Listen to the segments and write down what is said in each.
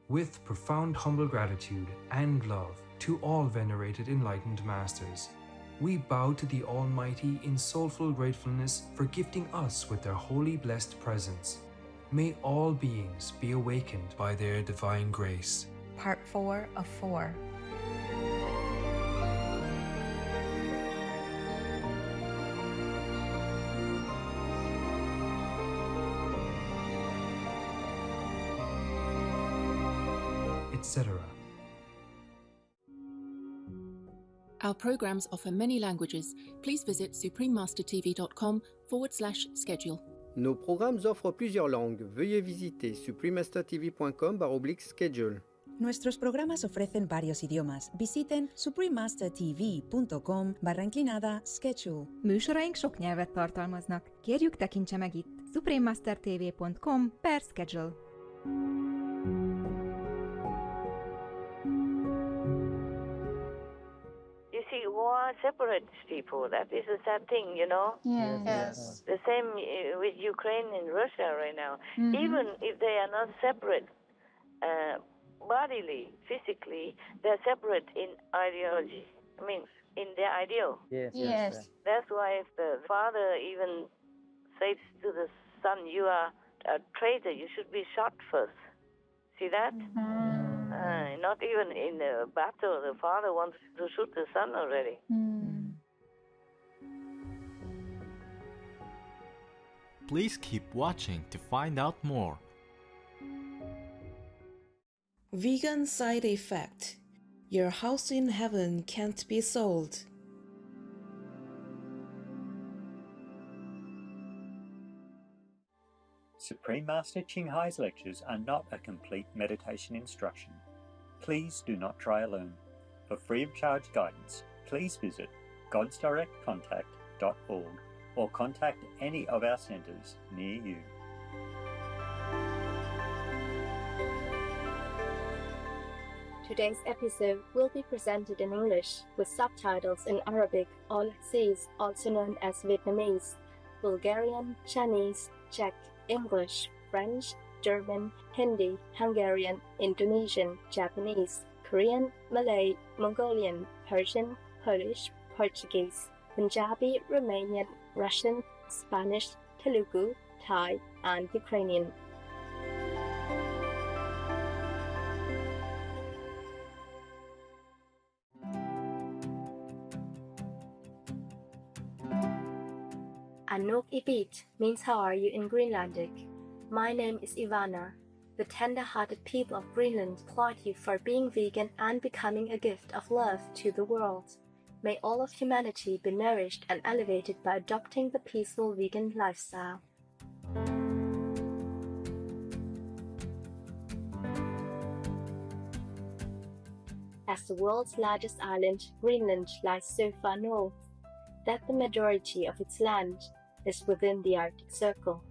With profound humble gratitude and love to all venerated enlightened masters, we bow to the Almighty in soulful gratefulness for gifting us with their holy blessed presence. May all beings be awakened by their divine grace. Part 4 of 4. Etc. Our programs offer many languages. Please visit suprememastertv.com/schedule. Nos programmes offrent plusieurs langues. Veuillez visiter suprememastertv.com/schedule. Nuestros programas ofrecen varios idiomas. Visiten suprememastertv.com/schedule. Műsoraink sok nyelvet tartalmaznak. Kérjük, tekintse meg itt suprememastertv.com/schedule. You see, war separates people. That is a sad thing, you know? Yes. The same with Ukraine and Russia right now. Even if they are not separate bodily, physically, they're separate in ideology. I mean, in their ideal. Yes. That's why if the father even says to the son, you are a traitor, you should be shot first. See that? Not even in the battle, the father wants to shoot the son already. Please keep watching to find out more. Vegan side effect. Your house in heaven can't be sold. Supreme Master Ching Hai's lectures are not a complete meditation instruction. Please do not try alone. For free of charge guidance, please visit godsdirectcontact.org or contact any of our centres near you. Today's episode will be presented in English with subtitles in Arabic or Laxese, also known as Vietnamese, Bulgarian, Chinese, Czech, English, French, German, Hindi, Hungarian, Indonesian, Japanese, Korean, Malay, Mongolian, Persian, Polish, Portuguese, Punjabi, Romanian, Russian, Spanish, Telugu, Thai, and Ukrainian. Anok Ibit means how are you in Greenlandic. My name is Ivana. The tender-hearted people of Greenland applaud you for being vegan and becoming a gift of love to the world. May all of humanity be nourished and elevated by adopting the peaceful vegan lifestyle. As the world's largest island, Greenland lies so far north that the majority of its land is within the Arctic Circle.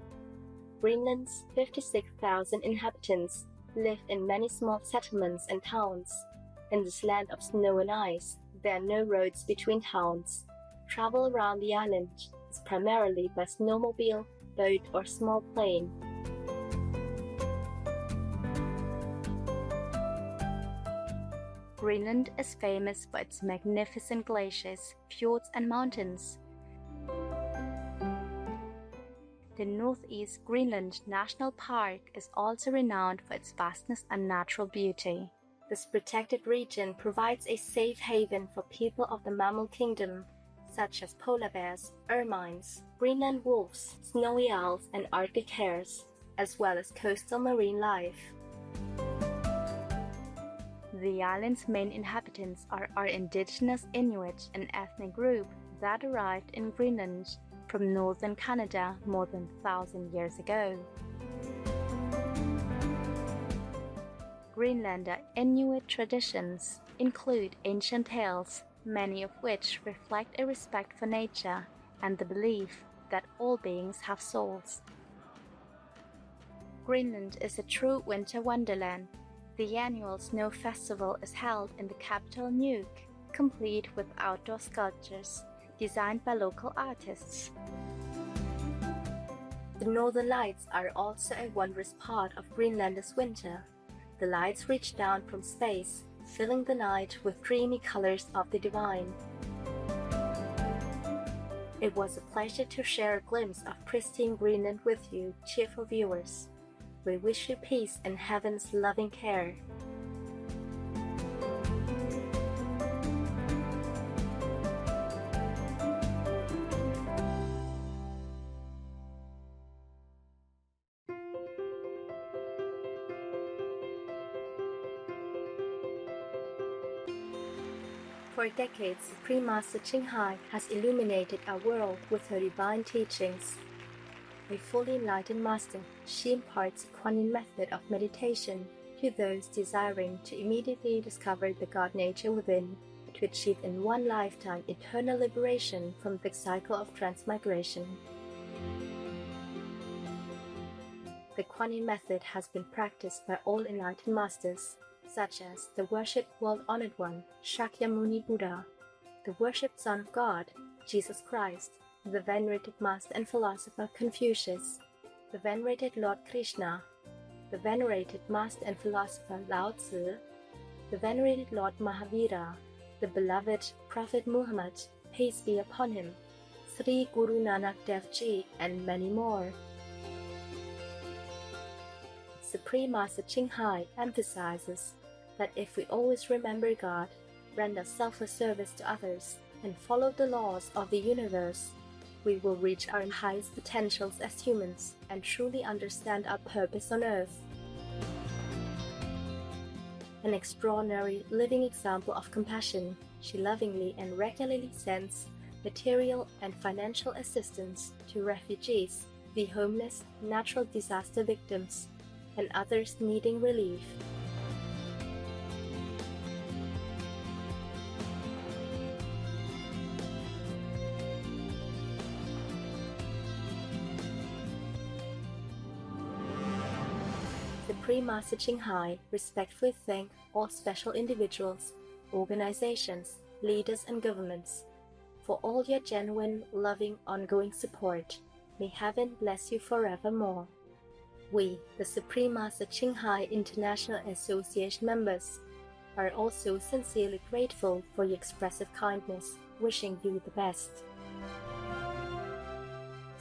Greenland's 56,000 inhabitants live in many small settlements and towns. In this land of snow and ice, there are no roads between towns. Travel around the island is primarily by snowmobile, boat, or small plane. Greenland is famous for its magnificent glaciers, fjords, and mountains. The Northeast Greenland National Park is also renowned for its vastness and natural beauty. This protected region provides a safe haven for people of the mammal kingdom, such as polar bears, ermines, Greenland wolves, snowy owls, and Arctic hares, as well as coastal marine life. The island's main inhabitants are indigenous Inuit, an ethnic group that arrived in Greenland from northern Canada more than 1,000 years ago. Greenlander Inuit traditions include ancient tales, many of which reflect a respect for nature and the belief that all beings have souls. Greenland is a true winter wonderland. The annual snow festival is held in the capital Nuuk, complete with outdoor sculptures designed by local artists. The northern lights are also a wondrous part of Greenland's winter. the lights reached down from space, filling the night with dreamy colors of the divine. It was a pleasure to share a glimpse of pristine Greenland with you, cheerful viewers. We wish you peace and heaven's loving care. For decades, Supreme Master Ching Hai has illuminated our world with her divine teachings. A fully enlightened master, she imparts a Kuan Yin method of meditation to those desiring to immediately discover the God nature within, to achieve in one lifetime eternal liberation from the cycle of transmigration. The Kuan Yin method has been practiced by all enlightened masters, such as the worshipped world-honored one, Shakyamuni Buddha, the worshipped Son of God, Jesus Christ, the venerated master and philosopher Confucius, the venerated Lord Krishna, the venerated master and philosopher Lao Tzu, the venerated Lord Mahavira, the beloved Prophet Muhammad, peace be upon him, Sri Guru Nanak Dev Ji, and many more. Supreme Master Ching Hai emphasizes that if we always remember God, render selfless service to others, and follow the laws of the universe, we will reach our highest potentials as humans and truly understand our purpose on earth. An extraordinary living example of compassion, she lovingly and regularly sends material and financial assistance to refugees, the homeless, natural disaster victims, and others needing relief. Supreme Master Ching Hai respectfully thank all special individuals, organizations, leaders and governments for all your genuine, loving, ongoing support. May heaven bless you forevermore. We, the Supreme Master Ching Hai International Association members, are also sincerely grateful for your expressive kindness, wishing you the best.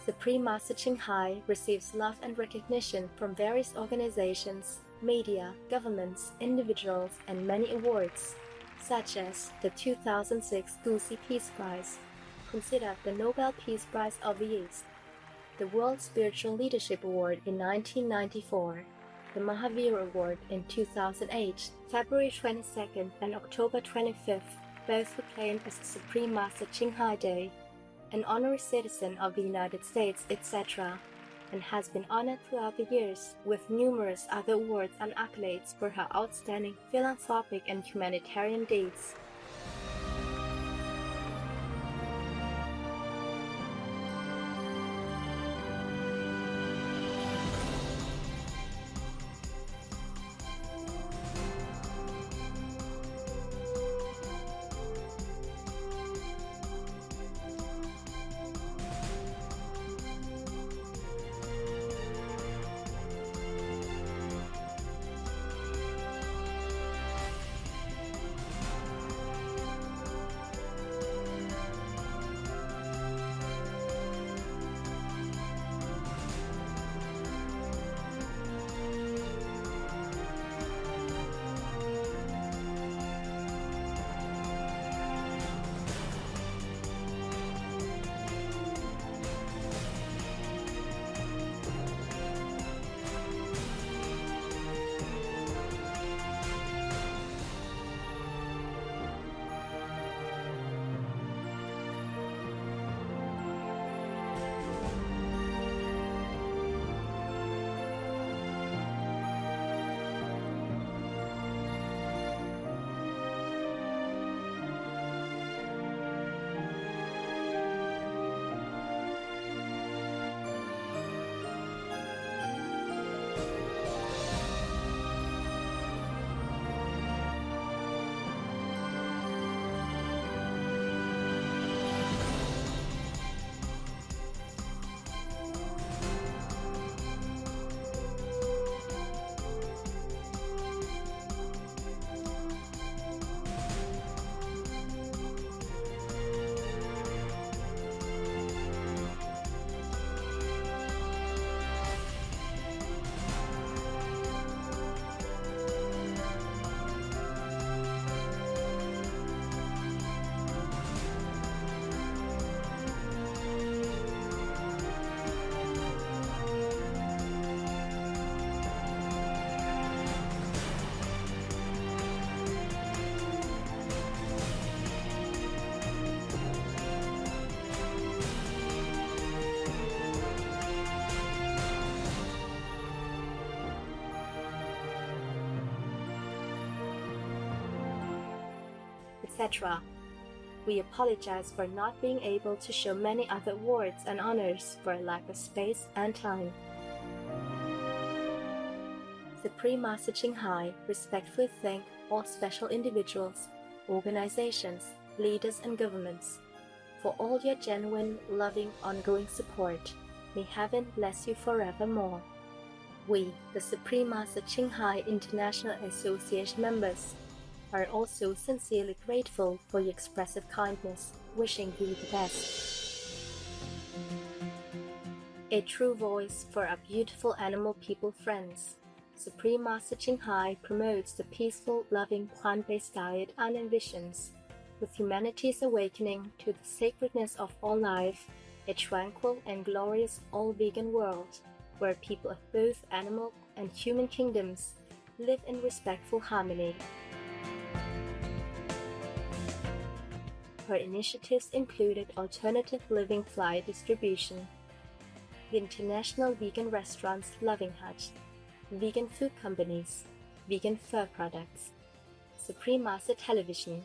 Supreme Master Ching Hai receives love and recognition from various organizations, media, governments, individuals, and many awards, such as the 2006 Gusi Peace Prize, considered the Nobel Peace Prize of the East, the World Spiritual Leadership Award in 1994, the Mahavir Award in 2008, February 22nd and October 25th, both proclaimed as the Supreme Master Ching Hai Day, an honorary citizen of the United States, etc., and has been honored throughout the years with numerous other awards and accolades for her outstanding philanthropic and humanitarian deeds. etc. We apologize for not being able to show many other awards and honors for a lack of space and time. Supreme Master Ching Hai respectfully thank all special individuals, organizations, leaders and governments for all your genuine, loving, ongoing support. May heaven bless you forevermore. We, the Supreme Master Ching Hai International Association members, are also sincerely grateful for your expressive kindness, wishing you the best. A true voice for our beautiful animal people friends, Supreme Master Ching Hai promotes the peaceful, loving, plant-based diet and envisions, with humanity's awakening to the sacredness of all life, a tranquil and glorious all-vegan world, where people of both animal and human kingdoms live in respectful harmony. Her initiatives included alternative living flight distribution, the International Vegan Restaurants Loving Hut, vegan food companies, vegan fur products, Supreme Master Television,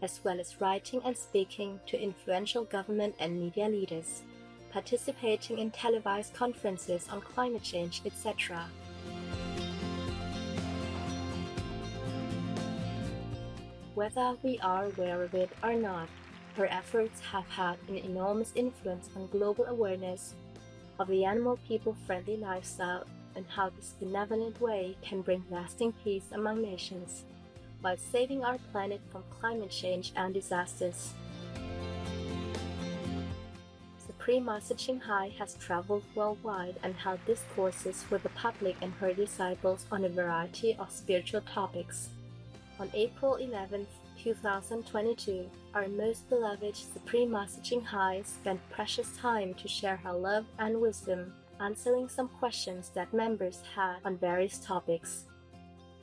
as well as writing and speaking to influential government and media leaders, participating in televised conferences on climate change, etc. Whether we are aware of it or not, her efforts have had an enormous influence on global awareness of the animal people-friendly lifestyle and how this benevolent way can bring lasting peace among nations, while saving our planet from climate change and disasters. Supreme Master Ching Hai has traveled worldwide and held discourses with the public and her disciples on a variety of spiritual topics. On April 11, 2022, our most beloved Supreme Master Ching Hai spent precious time to share her love and wisdom, answering some questions that members had on various topics.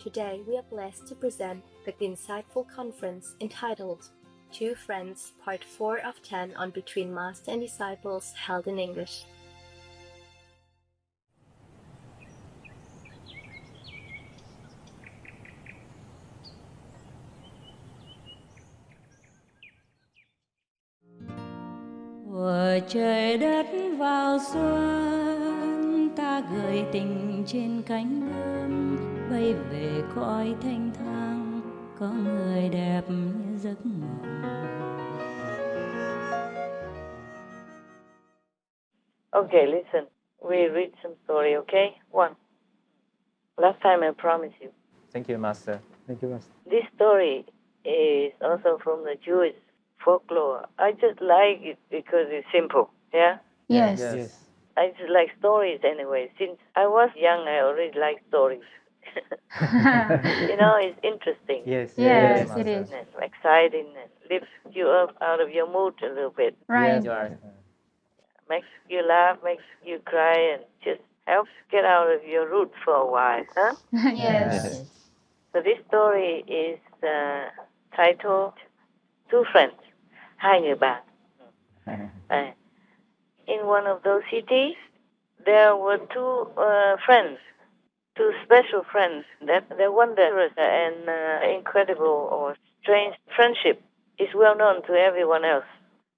Today, we are blessed to present the insightful conference entitled Two Friends, Part 4 of 10 on Between Master and Disciples, held in English. Của trời đất vào xuân, ta gửi tình trên cánh bướm, bay về cõi thanh thang, có người đẹp như giấc mộng. Okay, listen. We read some story, okay? One. Last time I promised you. Thank you, Master. Thank you, Master. This story is also from the Jewish folklore. I just like it because it's simple, yeah? Yes. I just like stories anyway. Since I was young, I already like stories. You know, it's interesting. Yes, it is. And exciting and lifts you up out of your mood a little bit. Right. Yes. Makes you laugh, makes you cry, and just helps get out of your roots for a while, huh? Yes. So this story is titled Two Friends, Hai Người Bạn. In one of those cities, there were two friends, two special friends. That their wondrous and incredible or strange friendship is well known to everyone else.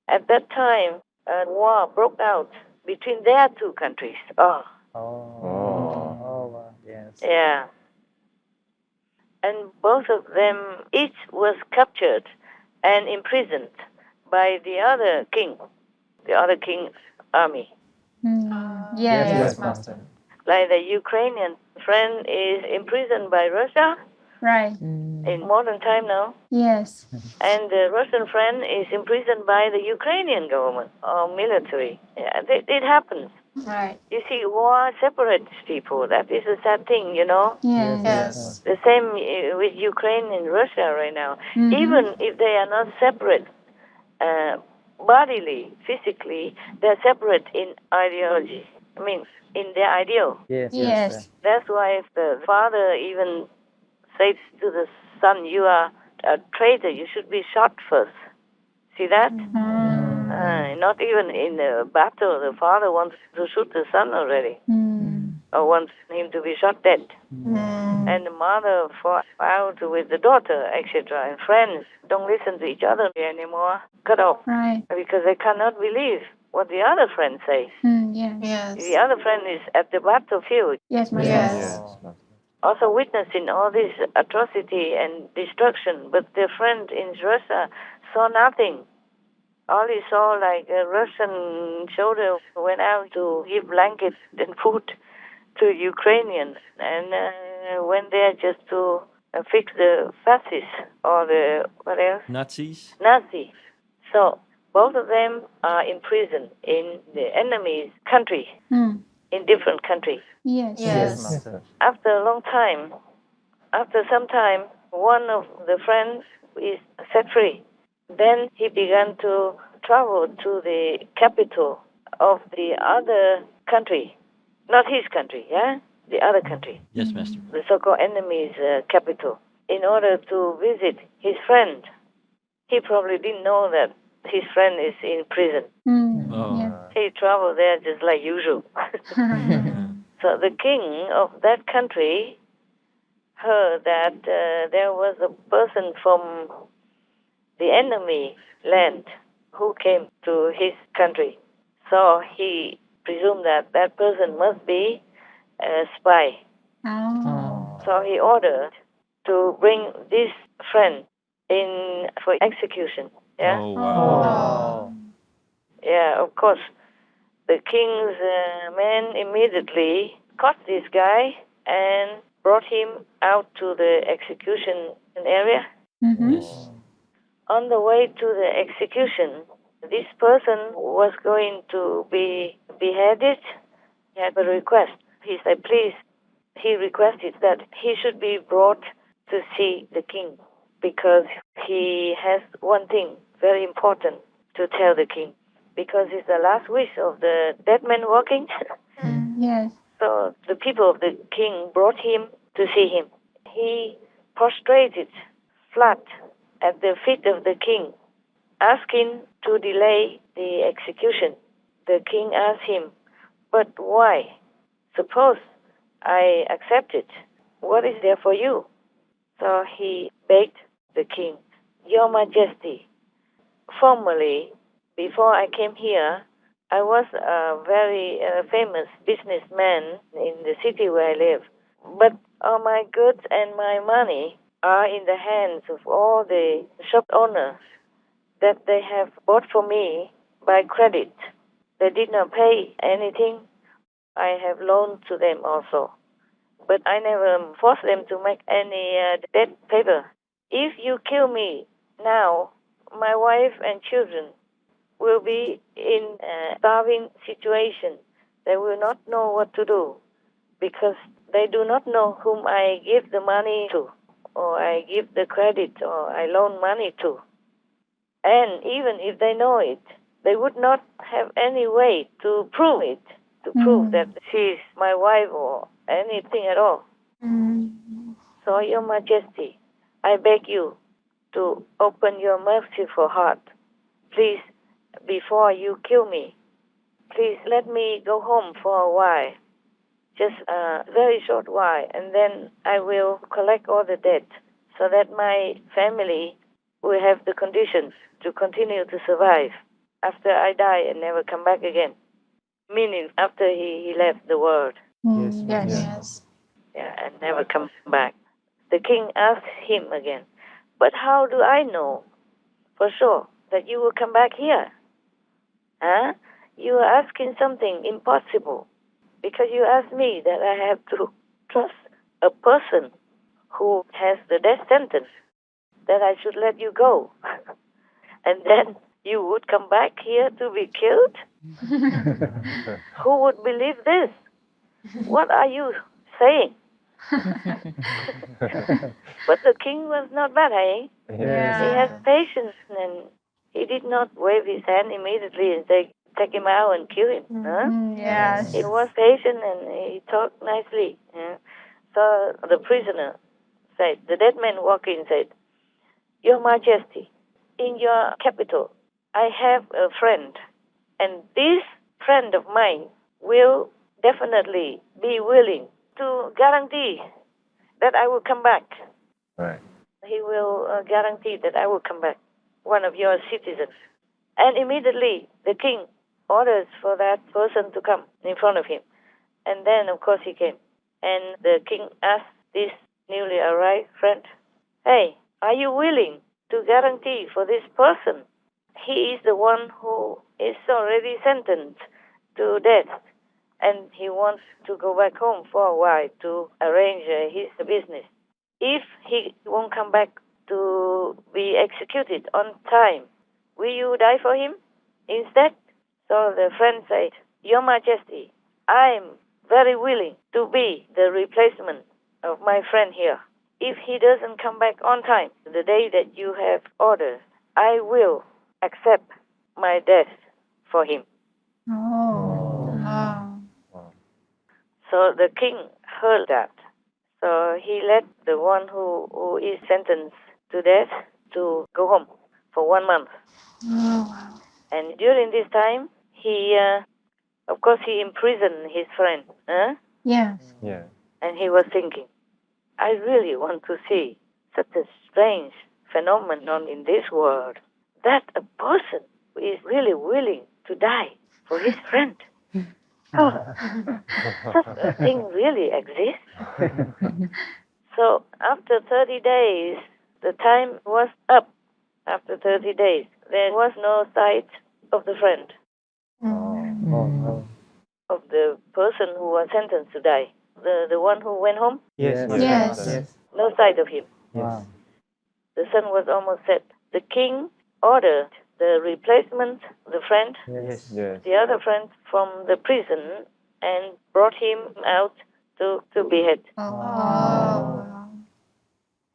At that time, a war broke out between their two countries. Wow. Yes. Yeah. And both of them each was captured and imprisoned by the other king's army. Yes, Master. Like the Ukrainian friend is imprisoned by Russia. Right. In modern time now. Yes. And the Russian friend is imprisoned by the Ukrainian government or military. Yeah, it happens. Right. You see, war separates people. That is a sad thing, you know. Yes. The same with Ukraine and Russia right now. Even if they are not separate bodily, physically, they're separate in ideology. I mean, in their ideal. Yes. That's why the father even says to the son, "You are a traitor. You should be shot first." See that? Not even in the battle, the father wants to shoot the son already. or wants him to be shot dead. And the mother fought out with the daughter, etc. And friends don't listen to each other anymore, cut off, because they cannot believe what the other friend says. Yes. The other friend is at the battlefield. Yes, Master. Yes. Also witnessing all this atrocity and destruction, but their friend in Russia saw nothing. All he saw, like a Russian soldier went out to give blankets and food to Ukrainians, and went there just to fix the fascists or the, what else? Nazis? Nazi. So both of them are in prison in the enemy's country, in different countries. Yes. Yes, Master. After a long time, after some time, one of the friends is set free. Then he began to travel to the capital of the other country, not his country, yeah? The other country, Yes, Master. the so-called enemy's capital, in order to visit his friend. He probably didn't know that his friend is in prison. Oh. He traveled there just like usual. So the king of that country heard that there was a person from the enemy land who came to his country. So he presumed that that person must be a spy. So he ordered to bring this friend in for execution. Yeah. Oh, wow. Yeah, of course. The king's men immediately caught this guy and brought him out to the execution area. Yes. On the way to the execution, this person was going to be beheaded. He had a request. He said, please, he requested that he should be brought to see the king because he has one thing very important to tell the king, because it's the last wish of the dead man walking. Yes. So the people of the king brought him to see him. He prostrated flat at the feet of the king, asking to delay the execution. The king asked him, but why? Suppose I accept it. What is there for you? So he begged the king, Your Majesty, formerly, before I came here, I was a very famous businessman in the city where I live. But all my goods and my money are in the hands of all the shop owners that they have bought for me by credit. They did not pay anything. I have loaned to them also. But I never forced them to make any debt paper. If you kill me now, my wife and children will be in a starving situation. They will not know what to do because they do not know whom I give the money to, or I give the credit, or I loan money to. And even if they know it, they would not have any way to prove it, to prove that she's my wife or anything at all. So, Your Majesty, I beg you to open your merciful heart. Please, before you kill me, please let me go home for a while, just a very short while, and then I will collect all the debt so that my family will have the conditions to continue to survive after I die and never come back again. Meaning after he left the world. Yes. Yeah, and never come back. The king asked him again, but how do I know for sure that you will come back here? Huh? You are asking something impossible because you asked me that I have to trust a person who has the death sentence, that I should let you go. And then you would come back here to be killed? Who would believe this? What are you saying? But the king was not bad, eh? Yes. He has patience, and he did not wave his hand immediately and say, take him out and kill him. Huh? Yes. He was patient and he talked nicely. Yeah? So the prisoner said, the dead man walked in and said, Your Majesty, in your capital, I have a friend, and this friend of mine will definitely be willing to guarantee that I will come back. Right. He will guarantee that I will come back, one of your citizens. And immediately the king orders for that person to come in front of him. And then, of course, he came. And the king asked this newly arrived friend, hey, are you willing to guarantee for this person? He is the one who is already sentenced to death, and he wants to go back home for a while to arrange his business. If he won't come back to be executed on time, will you die for him instead? So the friend said, Your Majesty, I am very willing to be the replacement of my friend here. If he doesn't come back on time, the day that you have ordered, I will accept my death for him. Oh, wow. So the king heard that. So he let the one who is sentenced to death to go home for 1 month. Oh, wow. And during this time, he, of course, he imprisoned his friend. Yes. Yeah. And he was thinking, I really want to see such a strange phenomenon in this world, that a person is really willing to die for his friend. Oh, such a thing really exists. So after 30 days, the time was up. After 30 days, there was no sight of the friend, of the person who was sentenced to die. The one who went home? Yes. No sight of him. Yes. The sun was almost set. The king ordered the replacement, the friend, Yes. the other friend from the prison, and brought him out to behead. Oh.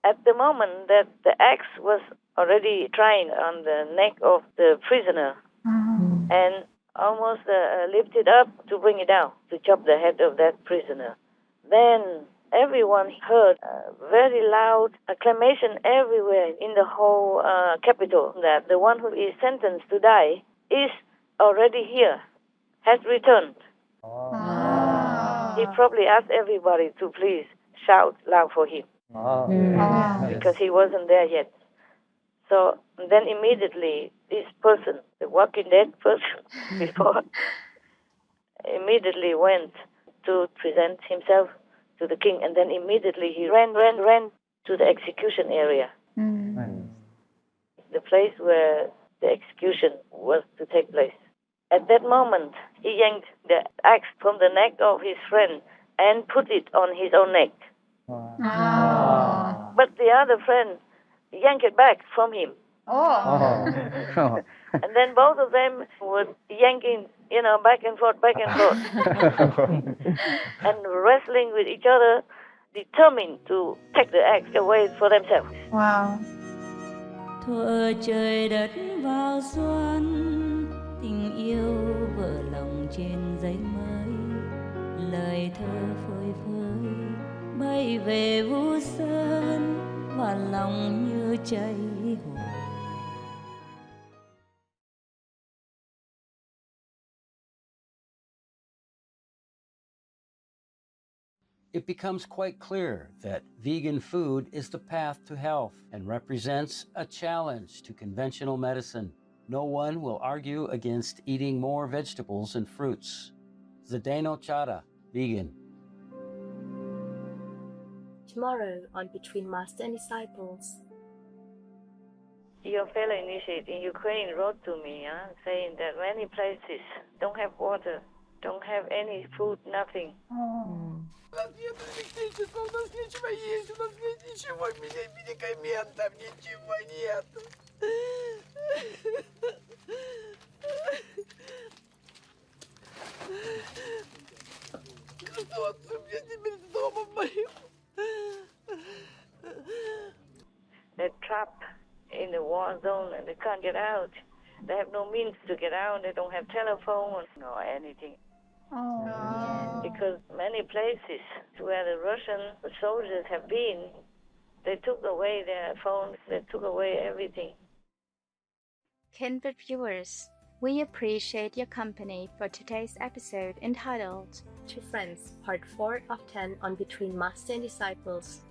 At the moment that the axe was already trying on the neck of the prisoner and almost lifted up to bring it down, to chop the head of that prisoner, then everyone heard a very loud acclamation everywhere in the whole capital that the one who is sentenced to die is already here, has returned. He probably asked everybody to please shout loud for him because he wasn't there yet. So then immediately this person, the Walking Dead person before, immediately went to present himself to the king, and then immediately he ran to the execution area, the place where the execution was to take place. At that moment, he yanked the axe from the neck of his friend and put it on his own neck. But the other friend yanked it back from him. And then both of them were yanking, back and forth, and wrestling with each other, determined to take the axe away for themselves. Wow. Thuở trời đất vào xuân, tình yêu vỡ lòng trên giấy mới, lời thơ phơi phới bay về vũ sơn và lòng như cháy hồn. It becomes quite clear that vegan food is the path to health and represents a challenge to conventional medicine. No one will argue against eating more vegetables and fruits. Zdeno Chara, vegan. Tomorrow on Between Master and Disciples. Your fellow initiate in Ukraine wrote to me saying that many places don't have water, don't have any food, nothing. У нас нет электричества, у нас нечего есть, у нас нет ничего, медикаментов, ничего нет. Что мне теперь с домом моим? They're trapped in the war zone and they can't get out. They have no means to get out. They don't have telephone or anything. Because many places where the Russian soldiers have been, they took away their phones, they took away everything. Kindred viewers, We appreciate your company for today's episode entitled To Friends, Part 4 of 10 on Between Master and Disciples.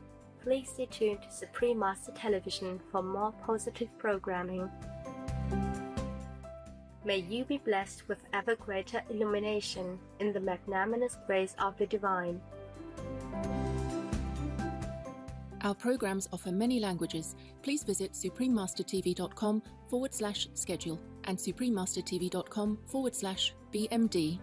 Please stay tuned to Supreme Master Television for more positive programming. May you be blessed with ever greater illumination in the magnanimous grace of the Divine. Our programs offer many languages. Please visit suprememastertv.com/schedule and suprememastertv.com/BMD.